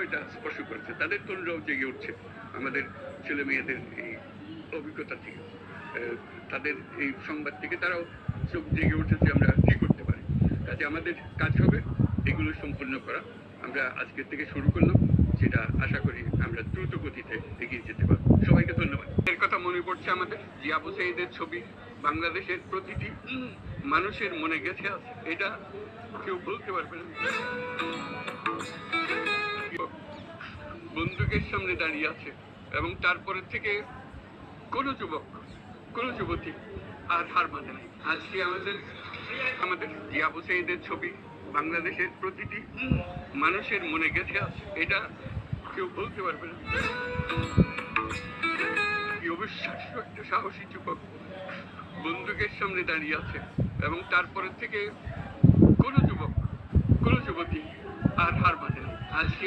বিষয়টা স্পর্শ করেছে। তাদের তরুণরাও জেগে উঠছে আমাদের ছেলে মেয়েদের এই অভিজ্ঞতা থেকে, তাদের এই সংবাদ থেকে তারাও চোখ জেগে উঠেছে আমরা কি করতে পারি। কাজে আমাদের কাজ হবে এগুলো সম্পূর্ণ করা। আমরা আজকের থেকে শুরু করলাম, সেটা আশা করি আমরা দ্রুত গতিতে এগিয়ে যেতে পারবো। সবাইকে ধন্যবাদ। এর কথা মনে পড়ছে আমাদের জিয়া হুসাইনের ছবি বাংলাদেশের প্রতিটি মানুষের মনে গেছে আছে, এটা কেউ বলতে পারবে না। বন্দুকের সামনে দাঁড়িয়ে আছে এবং তারপরে থেকে কোনো যুবক কোনো যুবতী আর হার মানে নাই। আজকে আমাদের জিয়া হুসাইনের ছবি বাংলাদেশের প্রতিটি মানুষের মনে গেছে আছে, এটা কেউ বলতে পারবে না। কি অবিশ্বাস্য একটা সাহসী যুবক বন্দুকের সামনে দাঁড়িয়ে আছে এবং তারপরে থেকে কোনো যুবক কোনো যুবতী আর হার মানে নাই। আজকে